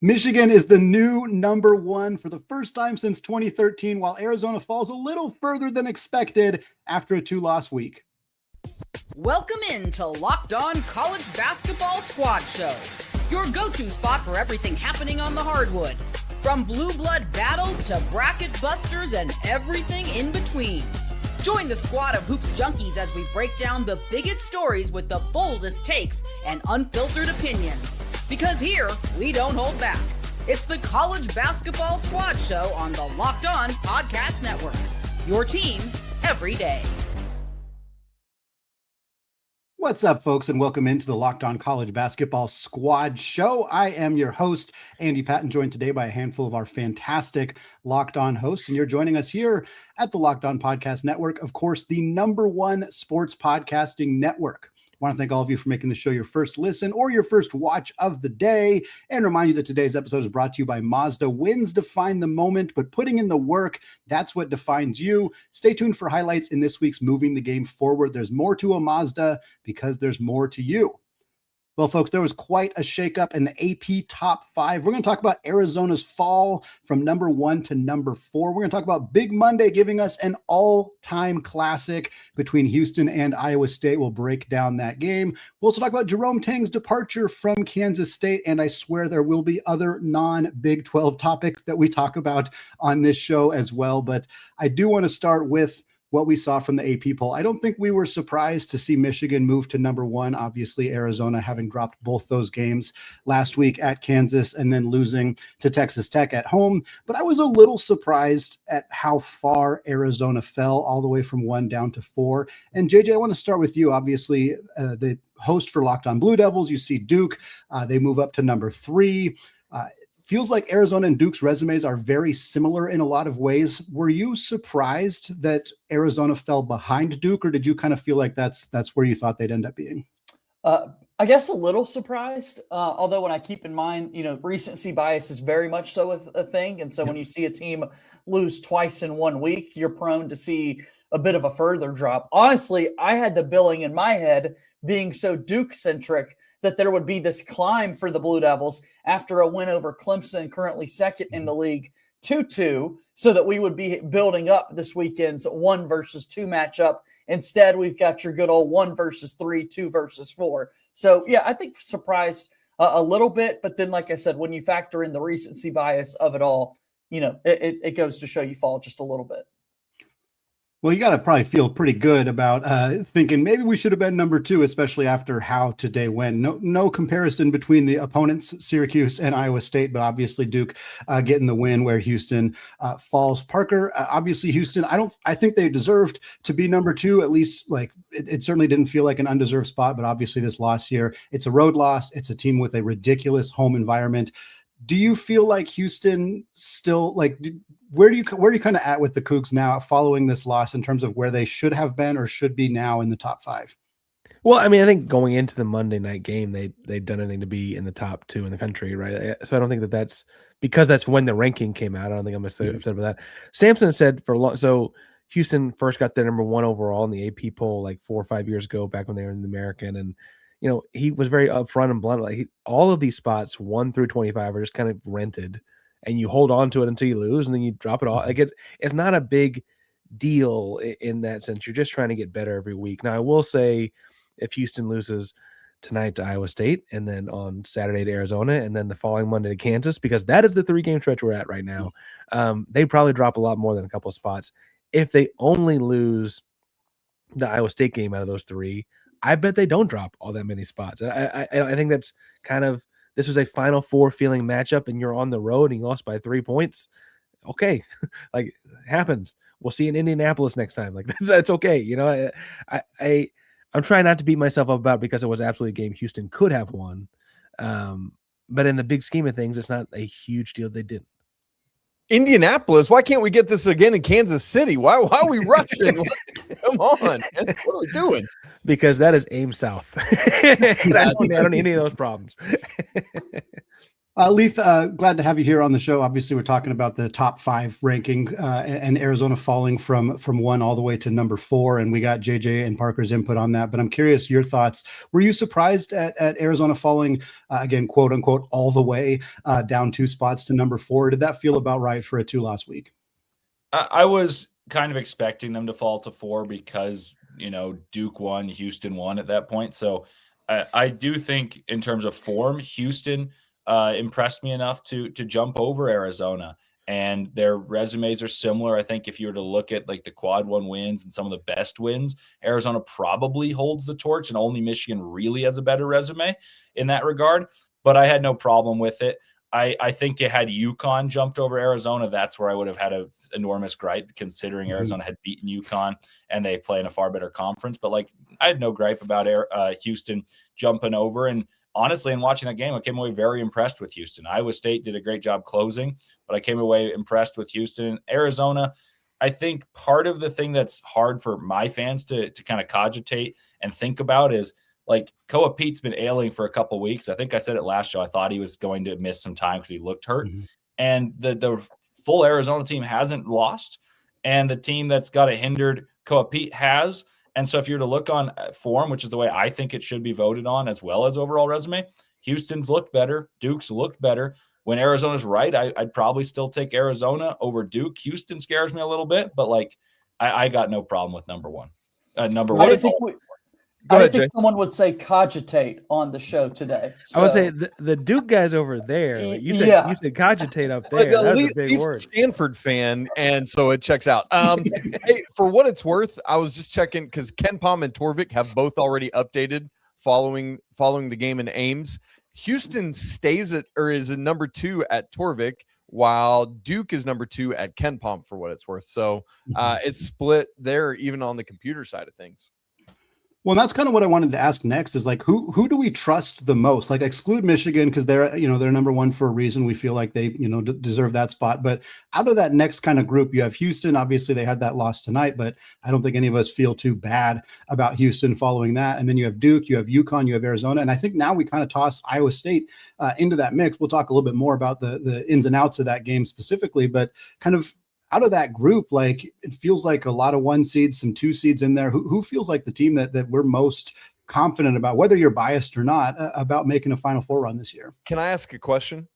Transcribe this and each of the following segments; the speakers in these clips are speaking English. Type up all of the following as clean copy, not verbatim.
Michigan is the new number one for the first time since 2013, while Arizona falls a little further than expected after a 2-loss week. Welcome in to Locked On College Basketball Squad Show, your go-to spot for everything happening on the hardwood, from blue blood battles to bracket busters and everything in between. Join the squad of hoops junkies as we break down the biggest stories with the boldest takes and unfiltered opinions. Because here, we don't hold back. It's the College Basketball Squad Show on the Locked On Podcast Network. Your team every day. What's up, folks, and welcome into the Locked On College Basketball Squad Show. I am your host, Andy Patton, joined today by a handful of our fantastic Locked On hosts, and you're joining us here at the Locked On Podcast Network, of course, the number one sports podcasting network. I want to thank all of you for making the show your first listen or your first watch of the day, and remind you that today's episode is brought to you by Mazda. Wins define the moment, but putting in the work, that's what defines you. Stay tuned for highlights in this week's Moving the Game Forward. There's more to a Mazda because there's more to you. Well, folks, there was quite a shakeup in the AP top 5. We're going to talk about Arizona's fall from number 1 to number 4. We're going to talk about Big Monday giving us an all-time classic between Houston and Iowa State. We'll break down that game. We'll also talk about Jerome Tang's departure from Kansas State, and I swear there will be other non-Big 12 topics that we talk about on this show as well. But I do want to start with what we saw from the AP poll. I don't think we were surprised to see Michigan move to number 1. Obviously, Arizona having dropped both those games last week at Kansas and then losing to Texas Tech at home. But I was a little surprised at how far Arizona fell, all the way from 1 down to 4. And JJ, I want to start with you. Obviously, the host for Locked On Blue Devils, you see Duke. They move up to number 3. Feels like Arizona and Duke's resumes are very similar in a lot of ways. Were you surprised that Arizona fell behind Duke, or did you kind of feel like that's where you thought they'd end up being? I guess a little surprised, although when I keep in mind, recency bias is very much so a thing. And so when you see a team lose twice in 1 week, you're prone to see a bit of a further drop. Honestly, I had the billing in my head being so Duke-centric that there would be this climb for the Blue Devils after a win over Clemson, currently second in the league, 2-2, so that we would be building up this weekend's 1 versus 2 matchup. Instead, we've got your good old 1 versus 3, 2 versus 4. So, yeah, I think surprised a little bit. But then, like I said, when you factor in the recency bias of it all, it goes to show you fall just a little bit. Well, you got to probably feel pretty good about thinking maybe we should have been number 2, especially after how today went. No comparison between the opponents, Syracuse and Iowa State, but obviously Duke getting the win where Houston falls. Parker, obviously Houston, I think they deserved to be number 2, at least. Like it certainly didn't feel like an undeserved spot, but obviously this loss here, it's a road loss. It's a team with a ridiculous home environment. Do you feel like Houston still, where are you kind of at with the Cougs now following this loss in terms of where they should have been or should be now in the top 5? Well, I mean, I think going into the Monday night game, they'd done anything to be in the top 2 in the country, right? So I don't think that's because that's when the ranking came out. I don't think I'm upset about that. Sampson said so Houston first got their number 1 overall in the AP poll like 4 or 5 years ago, back when they were in the American, and he was very upfront and blunt. Like all of these spots, 1 through 25, are just kind of rented, and you hold on to it until you lose, and then you drop it all. Like it's not a big deal in that sense. You're just trying to get better every week. Now, I will say, if Houston loses tonight to Iowa State, and then on Saturday to Arizona, and then the following Monday to Kansas, because that is the 3-game stretch we're at right now, they probably drop a lot more than a couple of spots. If they only lose the Iowa State game out of those 3, I bet they don't drop all that many spots. I think that's kind of, this was a Final Four feeling matchup, and you're on the road and you lost by 3 points. Okay, like it happens. We'll see you in Indianapolis next time. Like that's okay. I'm trying not to beat myself up about it because it was absolutely a game Houston could have won. But in the big scheme of things, it's not a huge deal they didn't. Indianapolis, why can't we get this again in Kansas City? Why are we rushing? Come on, man. What are we doing? Because that is aim south. I don't need any of those problems. Leith, glad to have you here on the show. Obviously, we're talking about the top 5 ranking and Arizona falling from 1 all the way to number 4. And we got JJ and Parker's input on that. But I'm curious your thoughts. Were you surprised at Arizona falling, again, quote unquote, all the way down 2 spots to number 4? Did that feel about right for a 2-loss week? I was kind of expecting them to fall to 4 because, Duke won, Houston won at that point. So I do think in terms of form, Houston impressed me enough to jump over Arizona, and their resumes are similar. I think if you were to look at like the quad 1 wins and some of the best wins, Arizona probably holds the torch, and only Michigan really has a better resume in that regard. But I had no problem with it. I think it had UConn jumped over Arizona. That's where I would have had an enormous gripe, considering Arizona had beaten UConn and they play in a far better conference. But I had no gripe about Houston jumping over. And honestly, in watching that game, I came away very impressed with Houston. Iowa State did a great job closing, but I came away impressed with Houston. Arizona, I think part of the thing that's hard for my fans to kind of cogitate and think about is Koa Pete's been ailing for a couple of weeks. I think I said it last show. I thought he was going to miss some time because he looked hurt. Mm-hmm. And the full Arizona team hasn't lost, and the team that's got it hindered, Koa Pete, has. And so if you're to look on form, which is the way I think it should be voted on, as well as overall resume, Houston's looked better. Duke's looked better. When Arizona's right, I'd probably still take Arizona over Duke. Houston scares me a little bit, but I got no problem with number 1. Number 1. I think someone would say cogitate on the show today. So. I would say the Duke guys over there. You said cogitate up there. That's a big word. Stanford fan, and so it checks out. Hey, for what it's worth, I was just checking because Ken Pom and Torvik have both already updated following the game in Ames. Houston stays is number 2 at Torvik, while Duke is number 2 at Ken Pom, for what it's worth. So it's split there, even on the computer side of things. Well, that's kind of what I wanted to ask next is who do we trust the most? Exclude Michigan because they're number 1 for a reason. We feel like they, deserve that spot. But out of that next kind of group, you have Houston. Obviously, they had that loss tonight, but I don't think any of us feel too bad about Houston following that. And then you have Duke, you have UConn, you have Arizona. And I think now we kind of toss Iowa State into that mix. We'll talk a little bit more about the ins and outs of that game specifically, but kind of out of that group, it feels like a lot of 1 seeds, some 2 seeds in there. Who feels like the team that we're most confident about, whether you're biased or not, about making a Final Four run this year? Can I ask a question?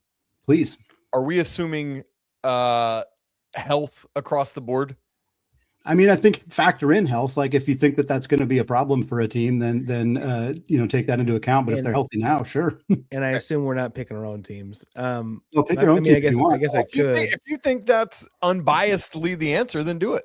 Please. Are we assuming health across the board? I mean, I think factor in health. If you think that that's going to be a problem for a team, then take that into account. But if they're healthy now, sure. And I assume we're not picking our own teams. Well, pick your own team if you want. I guess I could. If you think that's unbiasedly the answer, then do it.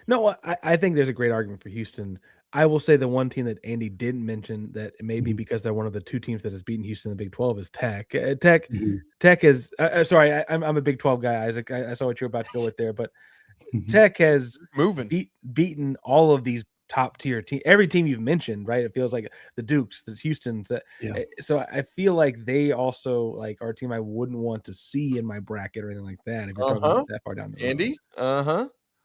No, I think there's a great argument for Houston. I will say the one team that Andy didn't mention that maybe because they're one of the 2 teams that has beaten Houston in the Big 12 is Tech. Tech is sorry, I'm a Big 12 guy, Isaac. I saw what you're about to go with there, but Tech has beaten all of these top tier teams. Every team you've mentioned, right? It feels like the Dukes, the Houstons. So I feel like they also are a team I wouldn't want to see in my bracket or anything like that. If you're talking about that far down the road. Andy,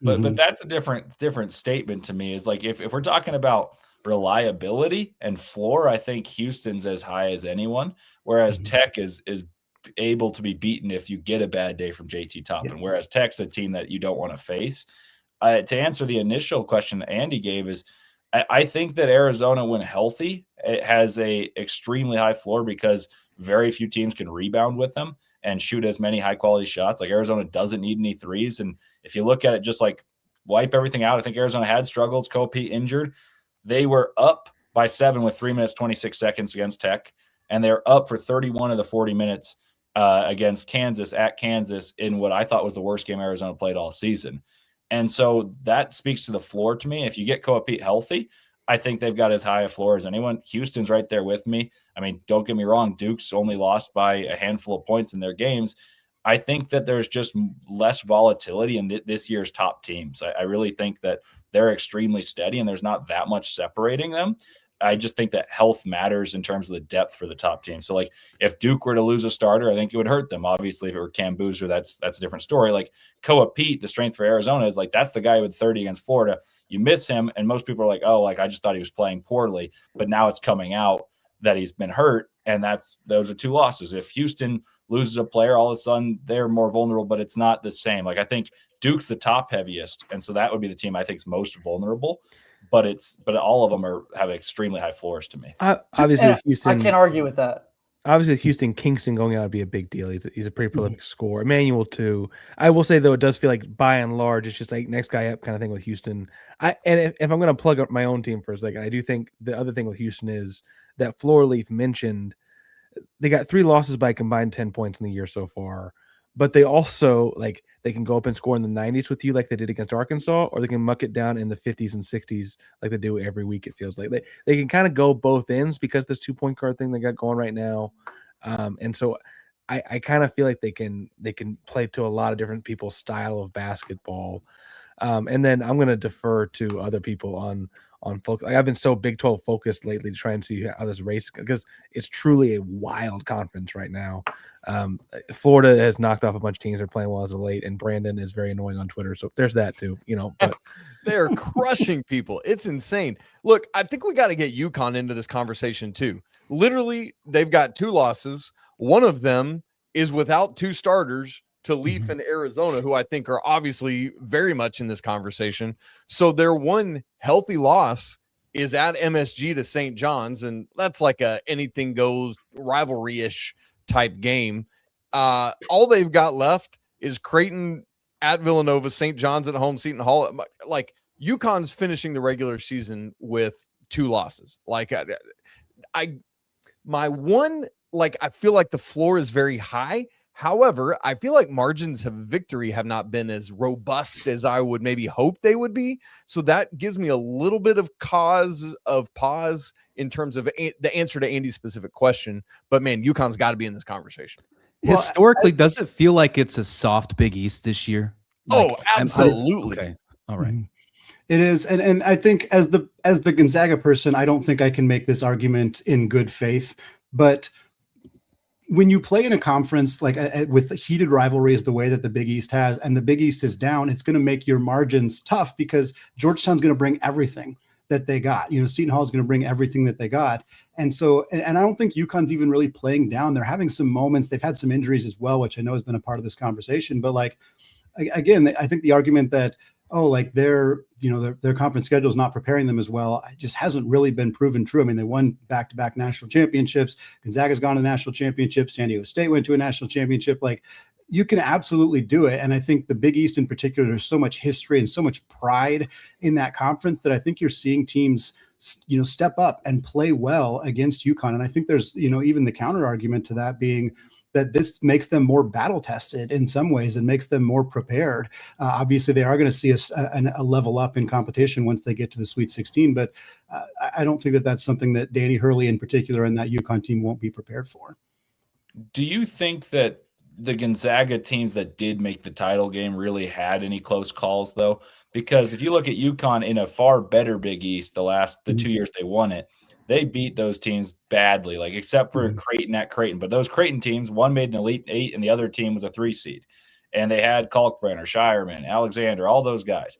But that's a different statement to me. Is if we're talking about reliability and floor, I think Houston's as high as anyone, whereas Tech is able to be beaten if you get a bad day from JT Toppin, whereas Tech's a team that you don't want to face. To answer the initial question that Andy gave is I think that Arizona, when healthy, it has a extremely high floor because very few teams can rebound with them and shoot as many high quality shots. Arizona doesn't need any threes. And if you look at it, just wipe everything out. I think Arizona had struggles. Kopi injured. They were up by 7 with 3 minutes, 26 seconds against Tech. And they're up for 31 of the 40 minutes against Kansas at Kansas in what I thought was the worst game Arizona played all season. And so that speaks to the floor to me. If you get Koa Pete healthy, I think they've got as high a floor as anyone. Houston's right there with me. I mean, don't get me wrong. Duke's only lost by a handful of points in their games. I think that there's just less volatility in this year's top teams. I really think that they're extremely steady and there's not that much separating them. I just think that health matters in terms of the depth for the top team. So if Duke were to lose a starter, I think it would hurt them. Obviously, if it were Cam Boozer, that's a different story. Koa Pete, the strength for Arizona is that's the guy with 30 against Florida. You miss him, and most people are I just thought he was playing poorly, but now it's coming out that he's been hurt, and those are 2 losses. If Houston loses a player, all of a sudden they're more vulnerable, but it's not the same. Like I think Duke's the top heaviest, and so that would be the team I think is most vulnerable. But all of them have extremely high floors to me. Obviously, with Houston, I can't argue with that. Obviously, with Houston, Kingston going out would be a big deal. He's a pretty prolific scorer. Emmanuel too. I will say though, it does feel like by and large, it's just like next guy up kind of thing with Houston. If I'm going to plug up my own team for a second, I do think the other thing with Houston is that Floor Leaf mentioned they got 3 losses by combined 10 points in the year so far. But they also they can go up and score in the 90s with you like they did against Arkansas, or they can muck it down in the 50s and 60s like they do every week. It feels like they can kind of go both ends because this 2-point guard thing they got going right now. And so I kind of feel like they can play to a lot of different people's style of basketball. And then I'm going to defer to other people on focus. I've been so Big 12 focused lately to try and see how this race, because it's truly a wild conference right now. Florida has knocked off a bunch of teams that are playing well as of late, and Brandon is very annoying on Twitter. So there's that too, but they're crushing people. It's insane. Look, I think we got to get UConn into this conversation too. Literally, they've got 2 losses. One of them is without 2 starters to Leaf and Arizona, who I think are obviously very much in this conversation. So their one healthy loss is at MSG to St. John's, and that's like a anything goes rivalry-ish type game. All they've got left is Creighton at Villanova, St. John's at home, Seton Hall. Like UConn's finishing the regular season with 2 losses. Like I feel like the floor is very high. However, I feel like margins of victory have not been as robust as I would maybe hope they would be. So that gives me a little bit of cause of pause in terms of the answer to Andy's specific question. But man, UConn's got to be in this conversation. Well, historically, does it feel like it's a soft Big East this year? Absolutely. Okay. All right. It is, and I think as the Gonzaga person, I don't think I can make this argument in good faith, but when you play in a conference like with heated rivalries the way that the Big East has, and the Big East is down, it's going to make your margins tough because Georgetown's going to bring everything that they got. Seton Hall is going to bring everything that they got. And so, and I don't think UConn's even really playing down. They're having some moments. They've had some injuries as well, which I know has been a part of this conversation. But again, I think the argument that, their conference schedule is not preparing them as well, it just hasn't really been proven true. I mean, they won back-to-back national championships. Gonzaga's gone to national championships. San Diego State went to a national championship. You can absolutely do it. And I think the Big East in particular, there's so much history and so much pride in that conference that I think you're seeing teams, step up and play well against UConn. And I think there's, even the counter argument to that being that this makes them more battle tested in some ways and makes them more prepared. Obviously, they are going to see a level up in competition once they get to the Sweet 16, but I don't think that that's something that Danny Hurley in particular and that UConn team won't be prepared for. Do you think that the Gonzaga teams that did make the title game really had any close calls, though? Because if you look at UConn in a far better Big East, the 2 years they won it, they beat those teams badly, except for Creighton at Creighton. But those Creighton teams, one made an Elite 8 and the other team was a 3 seed. And they had Kalkbrenner, Shireman, Alexander, all those guys.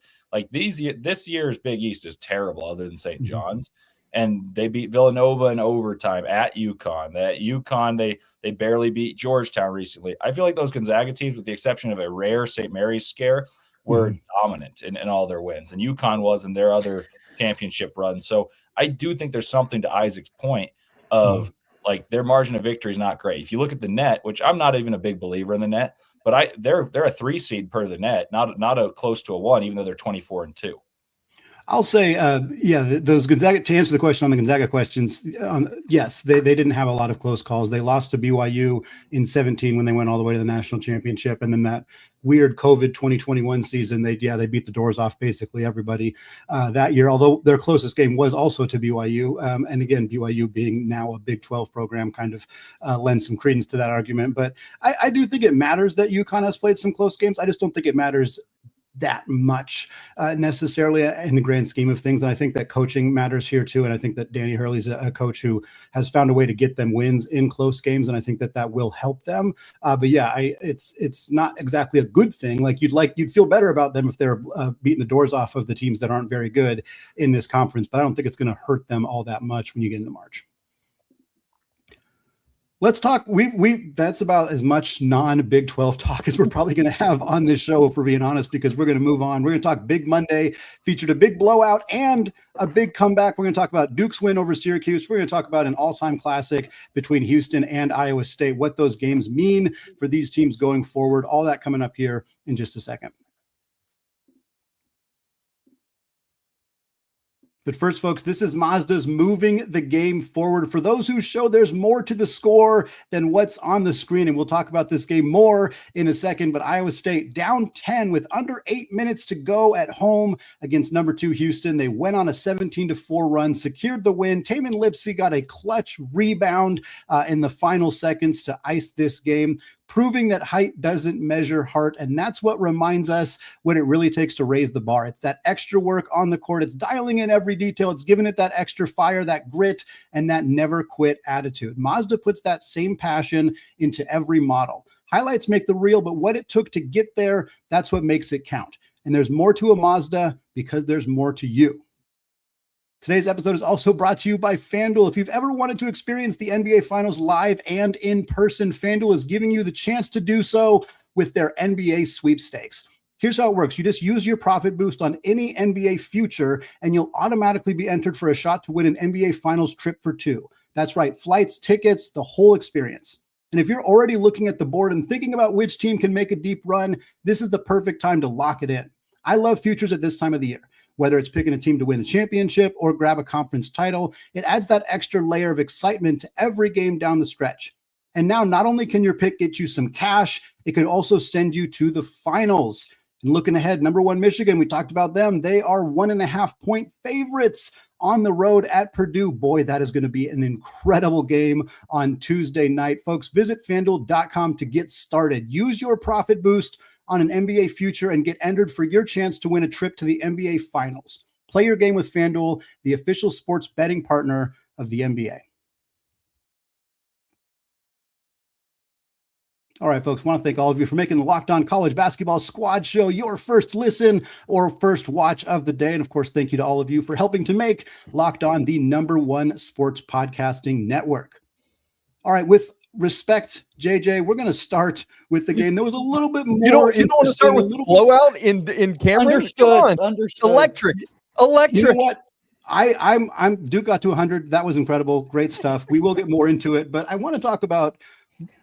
This year's Big East is terrible other than St. John's. And they beat Villanova in overtime at UConn. At UConn, they barely beat Georgetown recently. I feel like those Gonzaga teams, with the exception of a rare St. Mary's scare, were dominant in all their wins. And UConn was in their other championship run. So I do think there's something to Isaac's point of their margin of victory is not great. If you look at the net, which I'm not even a big believer in the net, but they're a 3 seed per the net, not a close to a 1, even though they're 24-2. I'll say, those Gonzaga, to answer the question on the Gonzaga questions, yes, they didn't have a lot of close calls. They lost to BYU in 17 when they went all the way to the national championship. And then that weird COVID 2021 season, they beat the doors off basically everybody that year, although their closest game was also to BYU. And again, BYU being now a Big 12 program kind of lends some credence to that argument. But I do think it matters that UConn has played some close games. I just don't think it matters that much necessarily in the grand scheme of things. And I think that coaching matters here too. And I think that Danny Hurley's a coach who has found a way to get them wins in close games. And I think that will help them. But yeah, it's not exactly a good thing. You'd feel better about them if they're beating the doors off of the teams that aren't very good in this conference, but I don't think it's going to hurt them all that much when you get into March. Let's talk. That's about as much non-Big 12 talk as we're probably going to have on this show, if we're being honest, because we're going to move on. We're going to talk Big Monday, featured a big blowout and a big comeback. We're going to talk about Duke's win over Syracuse. We're going to talk about an all-time classic between Houston and Iowa State, what those games mean for these teams going forward. All that coming up here in just a second. But first, folks, this is Mazda's moving the game forward. For those who show there's more to the score than what's on the screen, and we'll talk about this game more in a second, but Iowa State down 10 with under 8 minutes to go at home against number 2 Houston. They went on a 17-4 run, secured the win. Tamin Lipsey got a clutch rebound in the final seconds to ice this game, proving that height doesn't measure heart. And that's what reminds us what it really takes to raise the bar. It's that extra work on the court. It's dialing in every detail. It's giving it that extra fire, that grit, and that never quit attitude. Mazda puts that same passion into every model. Highlights make the reel, but what it took to get there, that's what makes it count. And there's more to a Mazda because there's more to you. Today's episode is also brought to you by FanDuel. If you've ever wanted to experience the NBA Finals live and in person, FanDuel is giving you the chance to do so with their NBA sweepstakes. Here's how it works. You just use your profit boost on any NBA future, and you'll automatically be entered for a shot to win an NBA Finals trip for 2. That's right, flights, tickets, the whole experience. And if you're already looking at the board and thinking about which team can make a deep run, this is the perfect time to lock it in. I love futures at this time of the year. Whether it's picking a team to win a championship or grab a conference title, it adds that extra layer of excitement to every game down the stretch. And now not only can your pick get you some cash, it could also send you to the finals. And looking ahead, number 1 Michigan, we talked about them. They are 1.5-point favorites on the road at Purdue. Boy, that is going to be an incredible game on Tuesday night. Folks, visit FanDuel.com to get started. Use your profit boost on an NBA future and get entered for your chance to win a trip to the NBA Finals. Play your game with FanDuel, the official sports betting partner of the NBA. All right, folks, I want to thank all of you for making the Locked On College Basketball Squad Show your first listen or first watch of the day. And of course, thank you to all of you for helping to make Locked On the #1 sports podcasting network. All right, with respect, JJ, we're going to start with the game. There was a little bit more. You don't want to start with the blowout in Cameron? Understood. Electric. You know what? I'm Duke got to 100. That was incredible. Great stuff. We will get more into it, but I want to talk about,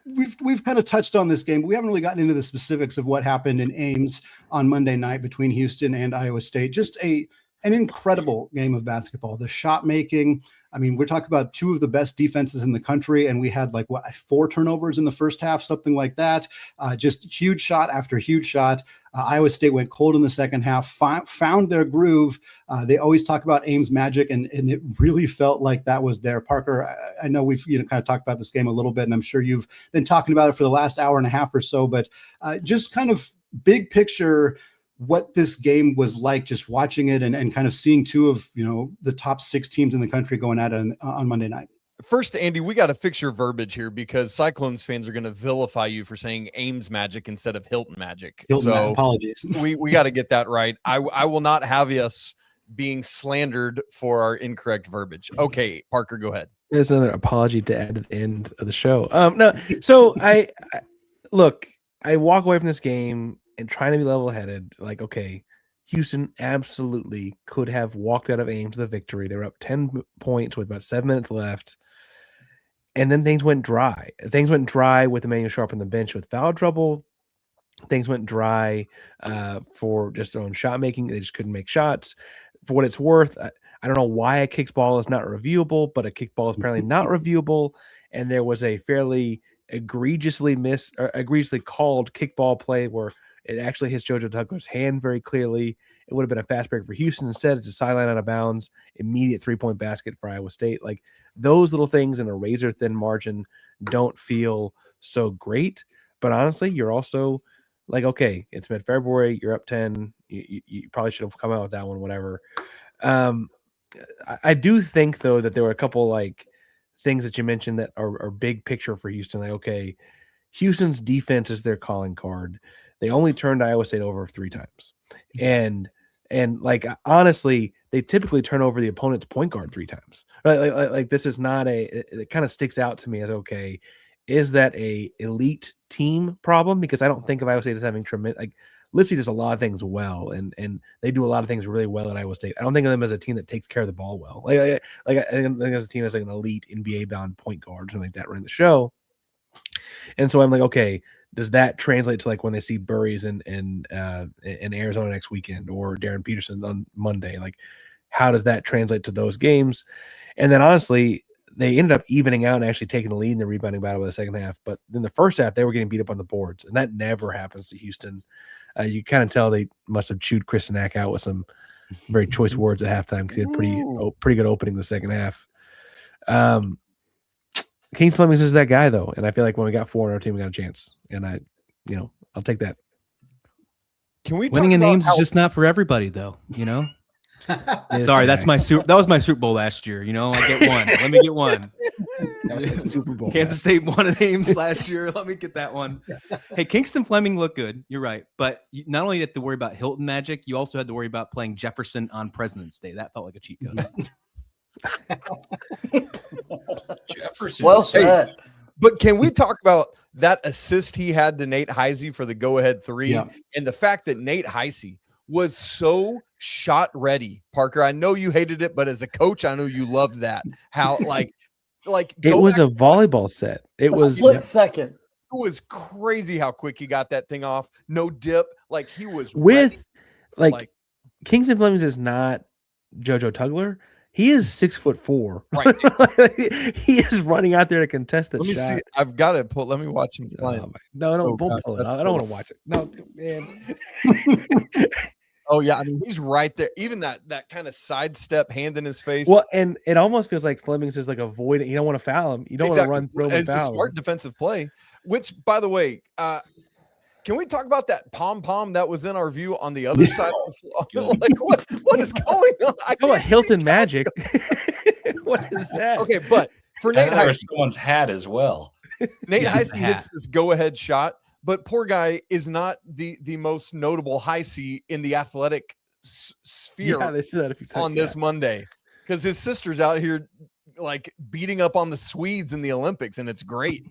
we've kind of touched on this game, but we haven't really gotten into the specifics of what happened in Ames on Monday night between Houston and Iowa State. Just an incredible game of basketball. The shot making, I mean, we're talking about 2 of the best defenses in the country, and we had 4 turnovers in the first half, something like that. Just huge shot after huge shot. Iowa State went cold in the second half, found their groove. They always talk about Ames magic, and it really felt like that was there. Parker, I know we've kind of talked about this game a little bit, and I'm sure you've been talking about it for the last hour and a half or so, but just kind of big picture, what this game was like, just watching it and kind of seeing 2 of the top 6 teams in the country going at it on Monday night. First, Andy, we got to fix your verbiage here because Cyclones fans are going to vilify you for saying Ames magic instead of Hilton magic. Apologies. we got to get that right. I will not have us being slandered for our incorrect verbiage. Okay, Parker, go ahead. There's another apology to add at the end of the show. No, so I look, I walk away from this game and trying to be level-headed, like, okay, Houston absolutely could have walked out of Ames with a victory. They were up 10 points with about 7 minutes left. And then things went dry. Things went dry with Emmanuel Sharp on the bench with foul trouble. Things went dry for just their own shot making. They just couldn't make shots. For what it's worth, I don't know why a kicked ball is not reviewable, but a kicked ball is apparently not reviewable. And there was a fairly egregiously called kickball play where it actually hits JoJo Tuckler's hand very clearly. It would have been a fast break for Houston. Instead, it's a sideline out of bounds, immediate 3-point basket for Iowa State. Like, those little things in a razor-thin margin don't feel so great. But honestly, you're also like, okay, it's mid-February. You're up 10. You probably should have come out with that one, whatever. I do think, though, that there were a couple, things that you mentioned that are big picture for Houston. Like, okay, Houston's defense is their calling card. They only turned Iowa State over 3 times. And honestly, they typically turn over the opponent's point guard 3 times. Right? Like this is not it kind of sticks out to me as, okay, is that a elite team problem? Because I don't think of Iowa State as having tremendous, like Lipsy does a lot of things well, and they do a lot of things really well at Iowa State. I don't think of them as a team that takes care of the ball well. Like I think as a team as like an elite NBA bound point guard, something like that, running the show. And so I'm like, okay, does that translate to like when they see Burries in Arizona next weekend or Darren Peterson on Monday? Like, how does that translate to those games? And then honestly, they ended up evening out and actually taking the lead in the rebounding battle by the second half. But in the first half, they were getting beat up on the boards, and that never happens to Houston. You kind of tell they must have chewed Kristanak out with some very choice words at halftime because he had pretty good opening the second half. Kings Flemings is that guy though, and I feel like when we got 4 on our team, we got a chance, and I'll take that. Can we winning in Ames is just not for everybody though, Sorry, that's my that was my Super Bowl last year. I get one. Let me get one. Super Bowl. Kansas State won in Ames last year. Let me get that one. Hey, Kingston Fleming looked good. You're right, but you not only had to worry about Hilton magic, you also had to worry about playing Jefferson on President's Day. That felt like a cheat code. Jefferson. Well said. But can we talk about that assist he had to Nate Heisey for the go-ahead 3 and the fact that Nate Heisey was so shot ready? Parker, I know you hated it, but as a coach, I know you loved that. How like it was a volleyball set. It was split second. It was crazy how quick he got that thing off. No dip. Like he was with ready. like Kingston Flemings is not JoJo Tugler. He is 6'4". Right. He is running out there to contest that shot. Let me see. I've got to pull. Let me watch him play. No, don't pull it. I don't want to watch it. No, man. Oh yeah, I mean he's right there. Even that kind of sidestep, hand in his face. Well, and it almost feels like Flemings is like avoiding. You don't want to foul him. You don't want to run through him. It's a smart defensive play. Which, by the way, can we talk about that pom that was in our view on the other side of the floor? Like what is going on? I can't Hilton magic. What is that? Okay, but for Nate Heisey, someone's hat as well. Nate Heisey hits this go-ahead shot, but poor guy is not the most notable Heisey in the athletic sphere. Yeah, they said that a few times on this Monday because his sister's out here like beating up on the Swedes in the Olympics, and it's great.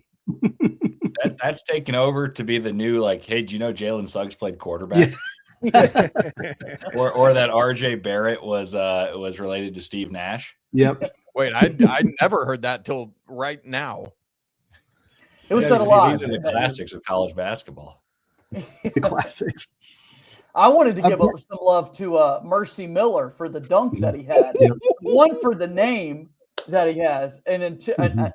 That's taken over to be the new like, hey, do you know Jalen Suggs played quarterback? or that RJ Barrett was related to Steve Nash. Yep. Wait, I never heard that till right now. It was said a lot. These are the classics of college basketball. The classics. I wanted to give some love to Mercy Miller for the dunk that he had. One for the name that he has, and then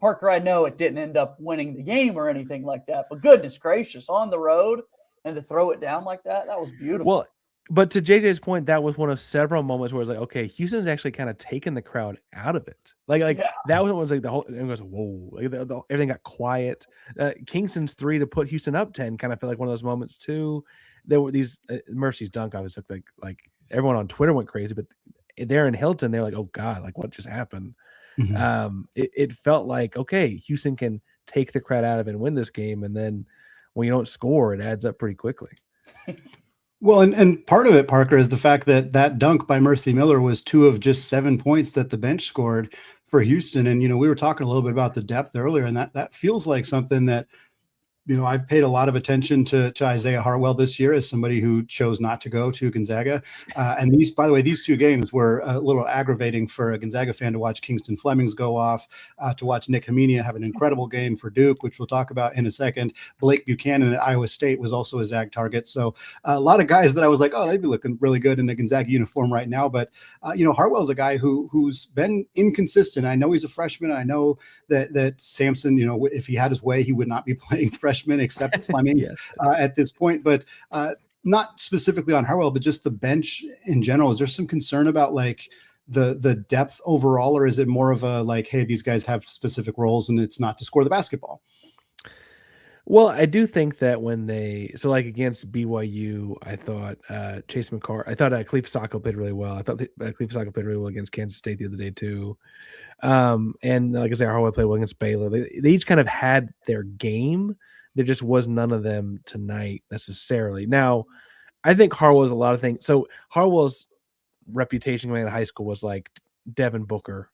Parker, I know it didn't end up winning the game or anything like that, but goodness gracious, on the road and to throw it down like that was beautiful. Well, but to JJ's point, that was one of several moments where it's like, okay, Houston's actually kind of taken the crowd out of it. That was like the whole, everyone goes, whoa, like everything got quiet. Kingston's 3 to put Houston up 10 kind of felt like one of those moments too. There were these Mercy's dunk, obviously, like everyone on Twitter went crazy, but there in Hilton, they're like, oh God, like what just happened? Mm-hmm. It felt like, okay, Houston can take the crowd out of it and win this game. And then when you don't score, it adds up pretty quickly. Well, and part of it, Parker, is the fact that dunk by Mercy Miller was 2 of just 7 points that the bench scored for Houston. And, we were talking a little bit about the depth earlier, and that feels like something that, I've paid a lot of attention to Isaiah Harwell this year as somebody who chose not to go to Gonzaga. And these, by the way, these 2 games were a little aggravating for a Gonzaga fan to watch Kingston Flemings go off, to watch Nick Hamenia have an incredible game for Duke, which we'll talk about in a second. Blake Buchanan at Iowa State was also a Zag target. So a lot of guys that I was like, oh, they'd be looking really good in the Gonzaga uniform right now. But, Harwell's a guy who's been inconsistent. I know he's a freshman. I know that Sampson, if he had his way, he would not be playing freshman except Fleming at this point, but not specifically on Harwell, but just the bench in general. Is there some concern about like the depth overall, or is it more of a like, hey, these guys have specific roles and it's not to score the basketball? Well, I do think that when like against BYU, I thought Chase McCarr, I thought Khalif Sacco played really well. I thought Khalif Sacco played really well against Kansas State the other day too. And like I said, Harwell played well against Baylor. They each kind of had their game. There just was none of them tonight necessarily. Now, I think Harwell's a lot of things. So Harwell's reputation going into high school was like Devin Booker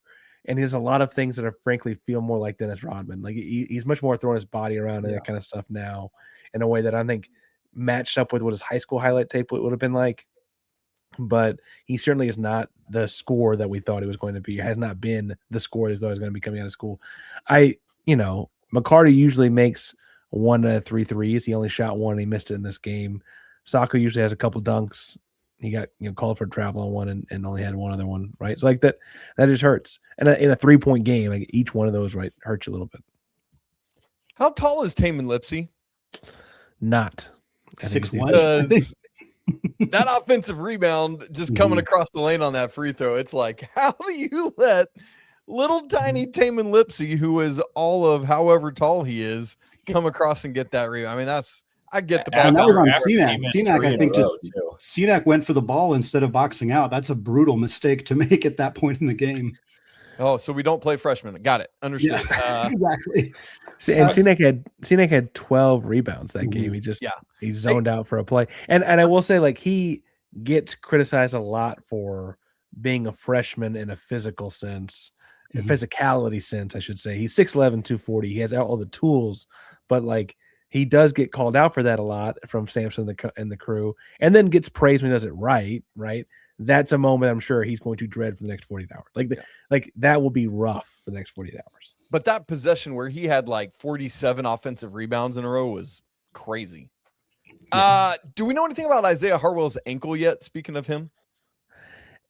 and he has a lot of things that are frankly feel more like Dennis Rodman. Like he's much more throwing his body around and that kind of stuff now in a way that I think matched up with what his high school highlight tape would have been like. But he certainly is not the scorer that we thought he was going to be. Has not been the scorer that he thought he was going to be coming out of school. McCarty usually makes 1 out of 3 threes. He only shot 1 and he missed it in this game. Sacco usually has a couple dunks. He got called for travel on 1 and only had 1 other one, right? So like that just hurts. And in a 3-point game, like each one of those hurts you a little bit. How tall is Taman Lipsey? Not 6'1". That offensive rebound just coming across the lane on that free throw. It's like, how do you let little tiny Taman Lipsey, who is all of however tall he is, come across and get that rebound? I mean, I get the And that was on Cenac. Cenac, I think Cenac went for the ball instead of boxing out. That's a brutal mistake to make at that point in the game. Oh, so we don't play freshmen. Got it. Understood. Yeah, exactly. And Cenac had 12 rebounds that game. He zoned out for a play. And I will say, like, he gets criticized a lot for being a freshman in a physical sense, a physicality sense, I should say. He's 6'11", 240. He has all the tools, but like he does get called out for that a lot from Sampson and the crew, and then gets praised when he does it right. That's a moment I'm sure he's going to dread for the next 48 hours. Like that will be rough for the next 48 hours. But that possession where he had like 47 offensive rebounds in a row was crazy. Do we know anything about Isaiah Harwell's ankle yet? Speaking of him,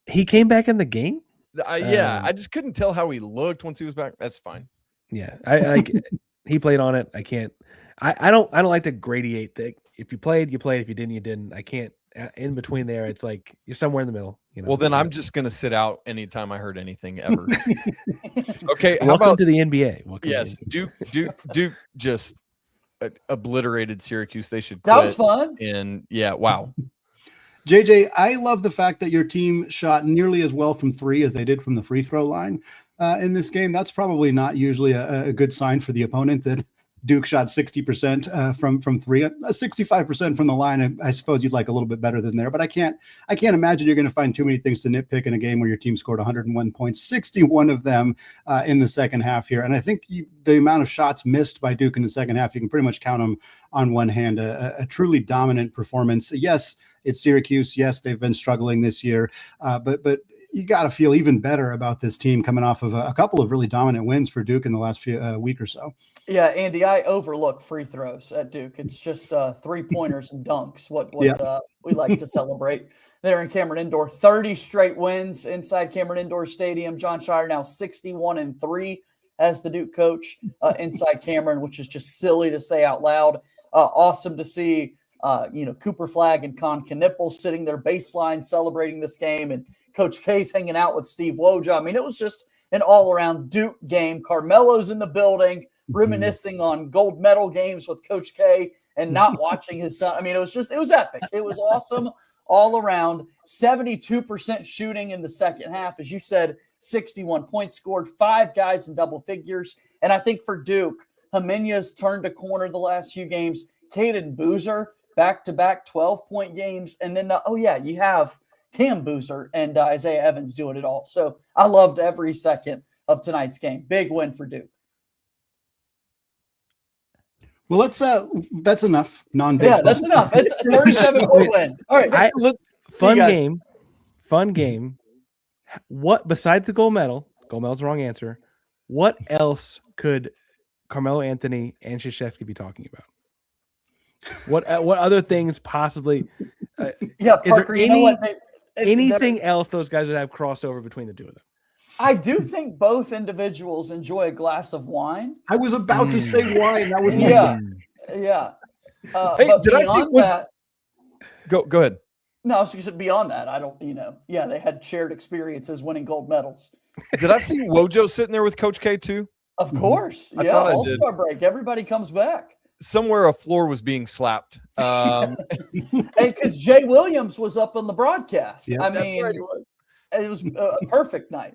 he came back in the game. I just couldn't tell how he looked once he was back. That's fine. Yeah, he played on it. I can't. I don't like to gradiate that. If you played, you played. If you didn't, you didn't. I can't. In between there, it's like you're somewhere in the middle. Well, then I'm just gonna sit out anytime I heard anything ever. Okay, how welcome about to the NBA? Yes, Duke just obliterated Syracuse. They should. That was fun. And wow. JJ, I love the fact that your team shot nearly as well from 3 as they did from the free throw line in this game. That's probably not usually a good sign for the opponent that Duke shot 60% from 3, 65% from the line. I suppose you'd like a little bit better than there, but I can't imagine you're going to find too many things to nitpick in a game where your team scored 101 points, 61 of them in the second half here. And I think the amount of shots missed by Duke in the second half, you can pretty much count them on one hand. A truly dominant performance. Yes, it's Syracuse. Yes, they've been struggling this year, but you got to feel even better about this team coming off of a couple of really dominant wins for Duke in the last week or so. Yeah, Andy, I overlook free throws at Duke. It's just 3-pointers and dunks, what we like to celebrate there in Cameron Indoor. 30 straight wins inside Cameron Indoor Stadium. John Shire now 61-3 as the Duke coach inside Cameron, which is just silly to say out loud. Awesome to see, Cooper Flagg and Con Knippel sitting there baseline celebrating this game, and Coach K's hanging out with Steve Wojah. I mean, it was just an all-around Duke game. Carmelo's in the building, reminiscing on gold medal games with Coach K and not watching his son. I mean, it was epic. It was awesome all around. 72% shooting in the second half. As you said, 61 points scored, 5 guys in double figures. And I think for Duke, Jimenez turned a corner the last few games. Caden Boozer, back-to-back 12-point games. And then, you have Cam Boozer and Isaiah Evans doing it all. So I loved every second of tonight's game. Big win for Duke. Well, that's enough. Non-big. Yeah, that's enough. It's a 37-point win. All right. Fun game. What, besides the gold medal's the wrong answer. What else could Carmelo Anthony and Krzyzewski be talking about? What other things possibly? Parker, is there anything else those guys would have crossover between the two of them? I do think both individuals enjoy a glass of wine. I was about to say wine. That was yeah. Hey, did I see? Go ahead. No, I was just beyond that. I don't. They had shared experiences winning gold medals. Did I see Wojah sitting there with Coach K too? Of course. All-Star break. Everybody comes back. Somewhere a floor was being slapped. And because Jay Williams was up on the broadcast. Yeah, it was a perfect night.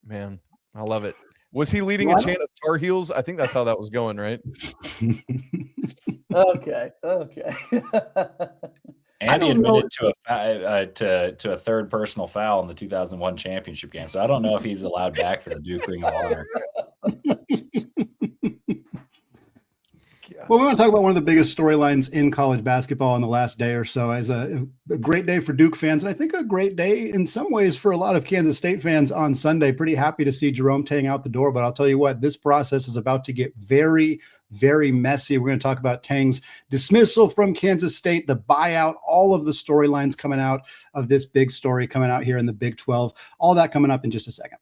Man, I love it. Was he leading a chant of Tar Heels? I think that's how that was going, right? Okay. And he admitted to a third personal foul in the 2001 championship game. So I don't know if he's allowed back for the Duke Ring of Honor. Well, we want to talk about one of the biggest storylines in college basketball in the last day or so, as a great day for Duke fans, and I think a great day in some ways for a lot of Kansas State fans on Sunday. Pretty happy to see Jerome Tang out the door, but I'll tell you what, this process is about to get very, very messy. We're going to talk about Tang's dismissal from Kansas State, the buyout, all of the storylines coming out of this big story coming out here in the Big 12, all that coming up in just a second.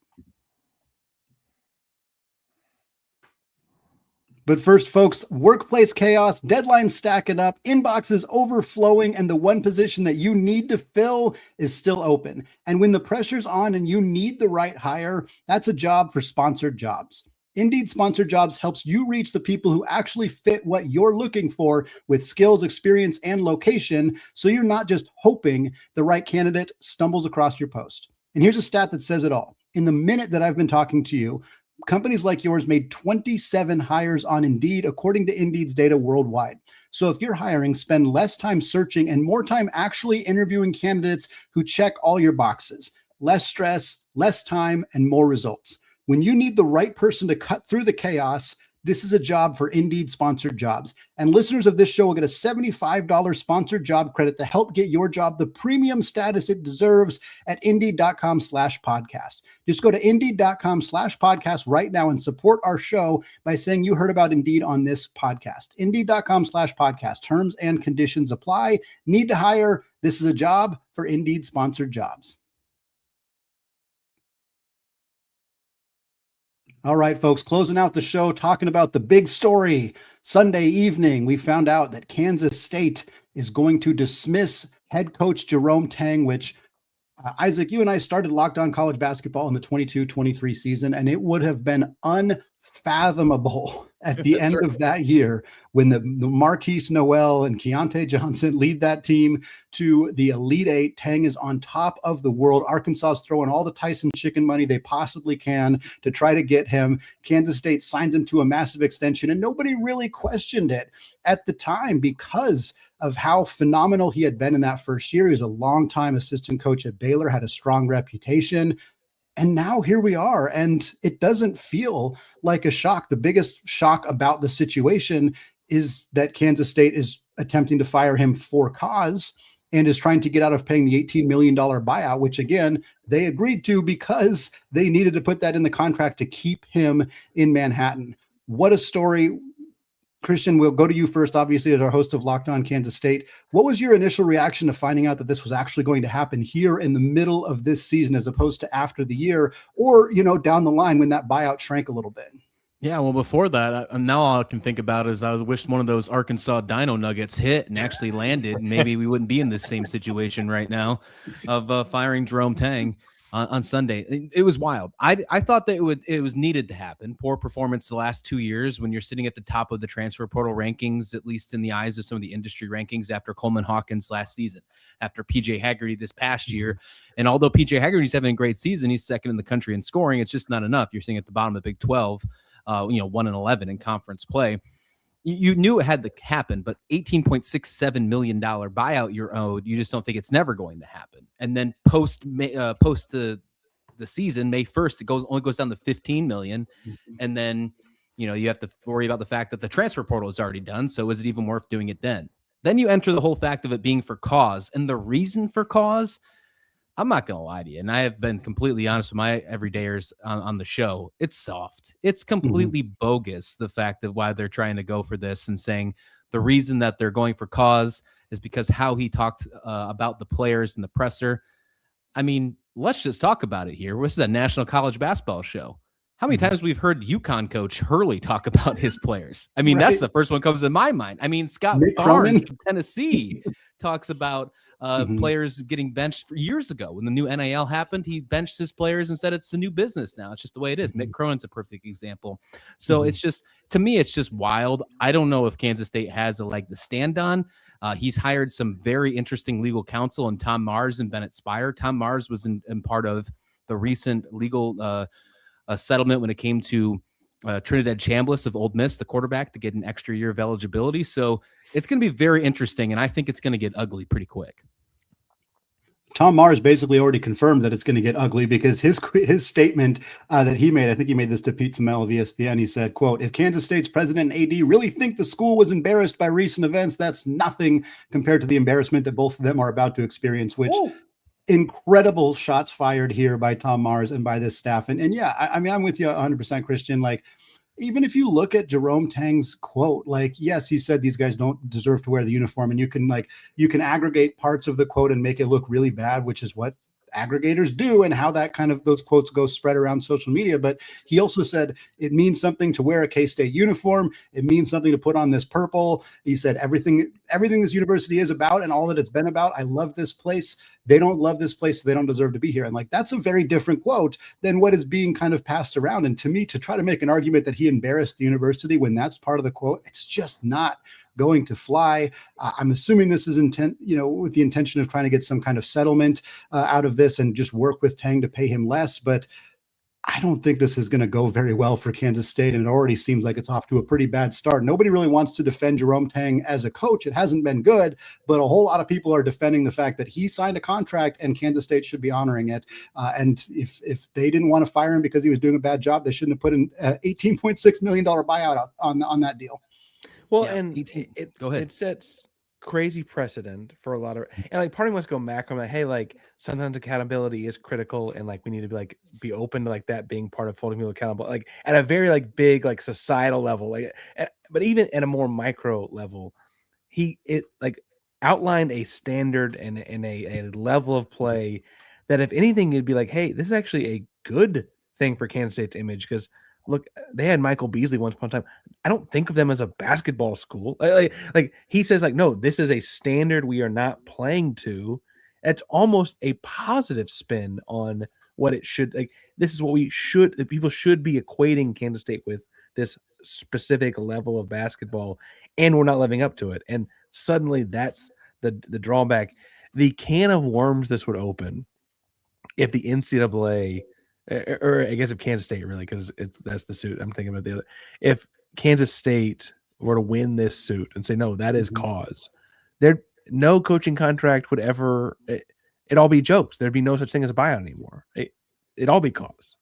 But first, folks, workplace chaos, deadlines stacking up, inboxes overflowing, and the one position that you need to fill is still open. And when the pressure's on and you need the right hire, that's a job for Sponsored Jobs. Indeed Sponsored Jobs helps you reach the people who actually fit what you're looking for with skills, experience, and location, so you're not just hoping the right candidate stumbles across your post. And here's a stat that says it all. In the minute that I've been talking to you, companies like yours made 27 hires on Indeed, according to Indeed's data worldwide. So if you're hiring, spend less time searching and more time actually interviewing candidates who check all your boxes. Less stress, less time, and more results. When you need the right person to cut through the chaos, this is a job for Indeed Sponsored Jobs. And listeners of this show will get a $75 sponsored job credit to help get your job the premium status it deserves at Indeed.com/podcast. Just go to Indeed.com/podcast right now and support our show by saying you heard about Indeed on this podcast. Indeed.com/podcast. Terms and conditions apply. Need to hire? This is a job for Indeed Sponsored Jobs. All right, folks, closing out the show, talking about the big story. Sunday evening, we found out that Kansas State is going to dismiss head coach Jerome Tang, which, Isaac, you and I started Locked On College Basketball in the 22-23 season, and it would have been unfathomable at the end of that year when the Marquise Noel and Keontae Johnson lead that team to the Elite Eight. Tang is on top of the world. Arkansas is throwing all the Tyson chicken money they possibly can to try to get him. Kansas State signs him to a massive extension, and nobody really questioned it at the time because of how phenomenal he had been in that first year. He was a longtime assistant coach at Baylor, had a strong reputation. And now here we are, and it doesn't feel like a shock. The biggest shock about the situation is that Kansas State is attempting to fire him for cause and is trying to get out of paying the $18 million buyout, which, again, they agreed to because they needed to put that in the contract to keep him in Manhattan. What a story. Christian, we'll go to you first, obviously, as our host of Locked On Kansas State. What was your initial reaction to finding out that this was actually going to happen here in the middle of this season as opposed to after the year or, down the line when that buyout shrank a little bit? Yeah, well, before that, now all I can think about is I wish one of those Arkansas Dino Nuggets hit and actually landed. And maybe we wouldn't be in this same situation right now of firing Jerome Tang on Sunday. It was wild. I thought that it was needed to happen. Poor performance the last 2 years when you're sitting at the top of the transfer portal rankings, at least in the eyes of some of the industry rankings, after Coleman Hawkins last season, after PJ Haggerty this past year. And although PJ Haggerty's having a great season, he's second in the country in scoring. It's just not enough. You're sitting at the bottom of the Big 12, 1-11 in conference play. You knew it had to happen, but $18.67 million buyout you're owed. You just don't think it's never going to happen. And then post the season, May 1st, it only goes down to $15 million. And then, you have to worry about the fact that the transfer portal is already done. So is it even worth doing it then? Then you enter the whole fact of it being for cause, and the reason for cause, I'm not going to lie to you, and I have been completely honest with my everydayers on the show. It's soft. It's completely bogus, the fact that why they're trying to go for this and saying the reason that they're going for cause is because how he talked about the players and the presser. I mean, let's just talk about it here. This is a national college basketball show. How many times we've heard UConn coach Hurley talk about his players? I mean, that's the first one that comes to my mind. I mean, Scott Barnes from Tennessee talks about players getting benched for years ago. When the new NIL happened, he benched his players and said it's the new business now. It's just the way it is. Mick Cronin's a perfect example. So it's just, to me, it's just wild. I don't know if Kansas State has a leg to stand on. He's hired some very interesting legal counsel in Tom Mars and Bennett Spire. Tom Mars was in part of the recent legal settlement when it came to Trinidad Chambliss of Ole Miss, the quarterback, to get an extra year of eligibility. So it's going to be very interesting, and I think it's going to get ugly pretty quick. Tom Mars basically already confirmed that it's going to get ugly because his statement that he made, I think he made this to Pete Thamel of ESPN. He said, quote, "If Kansas State's president and AD really think the school was embarrassed by recent events, that's nothing compared to the embarrassment that both of them are about to experience," which incredible shots fired here by Tom Mars and by this staff. And yeah, I mean, I'm with you 100%, Christian. Like, even if you look at Jerome Tang's quote, like, yes, he said these guys don't deserve to wear the uniform, and you can aggregate parts of the quote and make it look really bad, which is what aggregators do and how that kind of those quotes go spread around social media. But he also said it means something to wear a K-State uniform. It means something to put on this purple. He said everything this university is about and all that it's been about. I love this place. They don't love this place, so they don't deserve to be here. And like, that's a very different quote than what is being kind of passed around. And to me, to try to make an argument that he embarrassed the university when that's part of the quote, it's just not going to fly. I'm assuming this is with the intention of trying to get some kind of settlement out of this and just work with Tang to pay him less. But I don't think this is going to go very well for Kansas State. And it already seems like it's off to a pretty bad start. Nobody really wants to defend Jerome Tang as a coach. It hasn't been good, but a whole lot of people are defending the fact that he signed a contract and Kansas State should be honoring it. And if they didn't want to fire him because he was doing a bad job, they shouldn't have put an $18.6 million buyout on that deal. Well, Yeah, and go ahead. It sets crazy precedent for a lot of, and like part of me wants to go macro. I'm like, hey, like sometimes accountability is critical, and like we need to be open to like that being part of holding people accountable, like at a very like big like societal level, like. But even at a more micro level, it outlined a standard and a level of play that if anything, it'd be like, hey, this is actually a good thing for Kansas State's image because. Look, they had Michael Beasley once upon a time. I don't think of them as a basketball school. Like he says, like, no, this is a standard we are not playing to. It's almost a positive spin on what it should. Like, this is what people should be equating Kansas State with, this specific level of basketball, and we're not living up to it. And suddenly that's the drawback. The can of worms this would open if the NCAA – or I guess if Kansas State really, because that's the suit. I'm thinking about the other. If Kansas State were to win this suit and say, no, that is cause, no coaching contract would ever, it'd all be jokes. There'd be no such thing as a buyout anymore. It'd all be cause.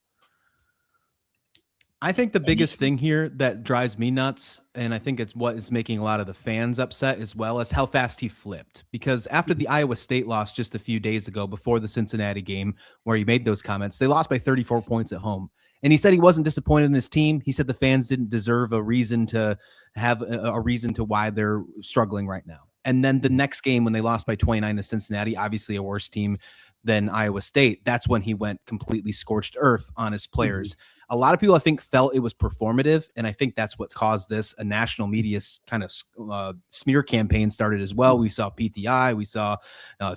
I think the biggest thing here that drives me nuts, and I think it's what is making a lot of the fans upset as well, as how fast he flipped. Because after the Iowa State loss just a few days ago, before the Cincinnati game where he made those comments, they lost by 34 points at home. And he said he wasn't disappointed in his team. He said the fans didn't deserve a reason to have a reason to why they're struggling right now. And then the next game when they lost by 29 to Cincinnati, obviously a worse team than Iowa State, that's when he went completely scorched earth on his players. A lot of people, I think, felt it was performative, and I think that's what caused this. A national media kind of smear campaign started as well. We saw PTI, we saw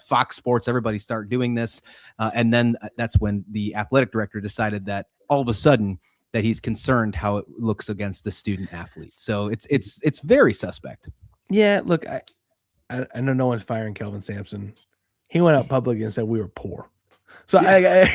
Fox Sports, everybody start doing this, and then that's when the athletic director decided that all of a sudden that he's concerned how it looks against the student athlete. So it's very suspect. Yeah, look, I know no one's firing Kelvin Sampson. He went out public and said we were poor. So yeah.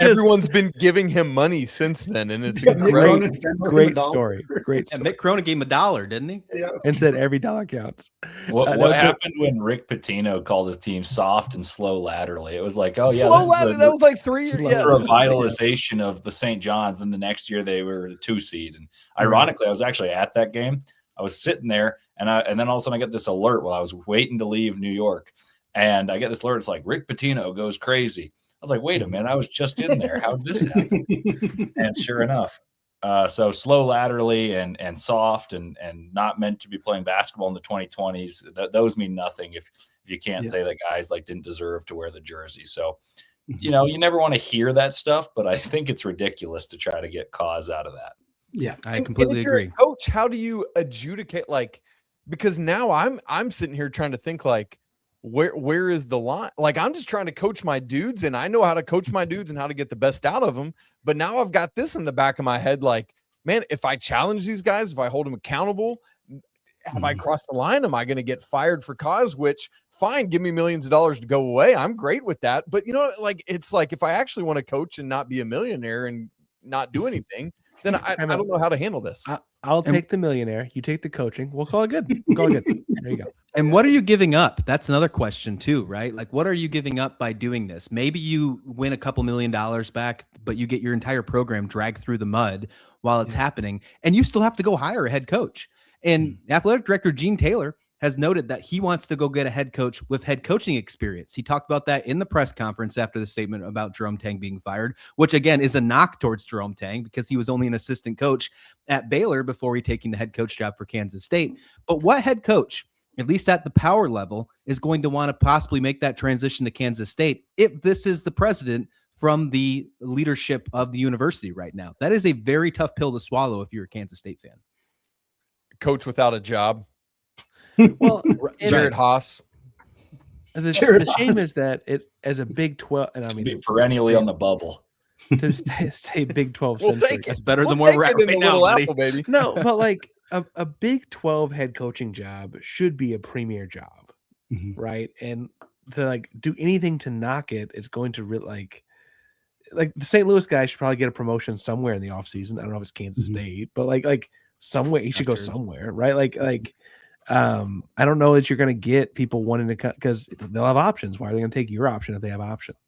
Everyone's been giving him money since then, and it's a great story. Great story. Mick Cronin gave him $1, didn't he? Yeah. And said every dollar counts. What happened when Rick Pitino called his team soft and slow laterally? It was like, oh yeah, slow laterally. That was like 3 years. Yeah, revitalization of the St. John's. Then the next year they were the 2 seed, and ironically, I was actually at that game. I was sitting there, and then all of a sudden I get this alert while I was waiting to leave New York. And I get this alert. It's like Rick Pitino goes crazy. I was like, wait a minute. I was just in there. How did this happen? And sure enough, so slow laterally and soft and not meant to be playing basketball in the 2020s. Those mean nothing if you can't say that guys like didn't deserve to wear the jersey. So, you never want to hear that stuff, but I think it's ridiculous to try to get cause out of that. Yeah, I completely agree. Coach, how do you adjudicate? Because now I'm sitting here trying to think where is the line? Like, I'm just trying to coach my dudes, and I know how to coach my dudes and how to get the best out of them. But now I've got this in the back of my head, like, man, if I challenge these guys, if I hold them accountable, have I crossed the line? Am I going to get fired for cause? Which, fine, give me millions of dollars to go away. I'm great with that. But it's like if I actually want to coach and not be a millionaire and not do anything, then I don't know how to handle this. I'll take the millionaire. You take the coaching. We'll call it good. We'll call it good. There you go. And what are you giving up? That's another question too, right? Like, what are you giving up by doing this? Maybe you win a couple $1 million back, but you get your entire program dragged through the mud while it's happening, and you still have to go hire a head coach. And athletic director Gene Taylor has noted that he wants to go get a head coach with head coaching experience. He talked about that in the press conference after the statement about Jerome Tang being fired, which again is a knock towards Jerome Tang because he was only an assistant coach at Baylor before he taking the head coach job for Kansas State. But what head coach, at least at the power level, is going to want to possibly make that transition to Kansas State if this is the president from the leadership of the university right now? That is a very tough pill to swallow if you're a Kansas State fan. Coach without a job. Well, Jared Haas. The shame is that it as a Big 12, and I mean, Be perennially on the bubble. to stay Big 12 We'll centric. take it. That's better than We'll where we're take at it in right the now, Little buddy. Apple, baby. No, but like a Big 12 head coaching job should be a premier job, right? And to like do anything to knock it, it's going to like the St. Louis guy should probably get a promotion somewhere in the offseason. I don't know if it's Kansas State, but like somewhere he should go somewhere, right? I don't know that you're going to get people wanting to cut because they'll have options. Why are they going to take your option if they have options?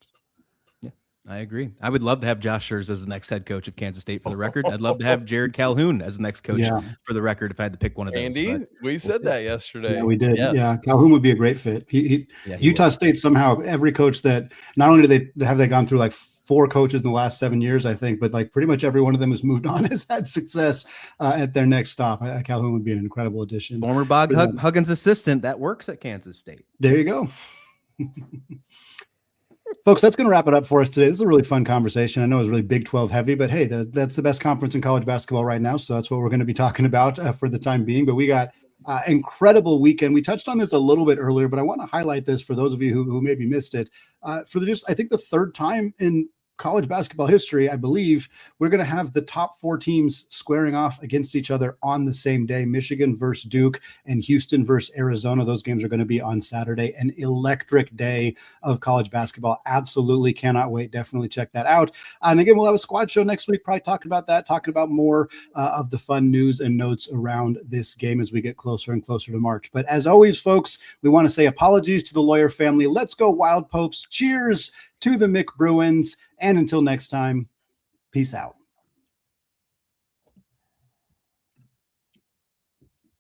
Yeah, I agree. I would love to have Josh Scherz as the next head coach of Kansas State for the record. I'd love to have Jared Calhoun as the next coach for the record if I had to pick one of those. Andy, we said that yesterday. Yeah, we did. Yes. Yeah, Calhoun would be a great fit. Utah State somehow every coach that not only do they gone through like 4 coaches in the last 7 years, I think, but like pretty much every one of them has moved on, has had success at their next stop. Calhoun would be an incredible addition. Former Bob Huggins assistant that works at Kansas State. There you go. Folks, that's going to wrap it up for us today. This is a really fun conversation. I know it's really Big 12 heavy, but hey, that's the best conference in college basketball right now. So that's what we're going to be talking about for the time being. But we got incredible weekend. We touched on this a little bit earlier, but I want to highlight this for those of you who maybe missed it. I think the third time in college basketball history, I believe, we're going to have the top 4 teams squaring off against each other on the same day. Michigan versus Duke and Houston versus Arizona. Those games are going to be on Saturday. An electric day of college basketball. Absolutely cannot wait. Definitely check that out. And again, we'll have a squad show next week, probably talking about that, talking about more of the fun news and notes around this game as we get closer and closer to March. But as always, folks, we want to say apologies to the Lawyer family. Let's go Wild Popes. Cheers to the Mick Bruins. And until next time, peace out.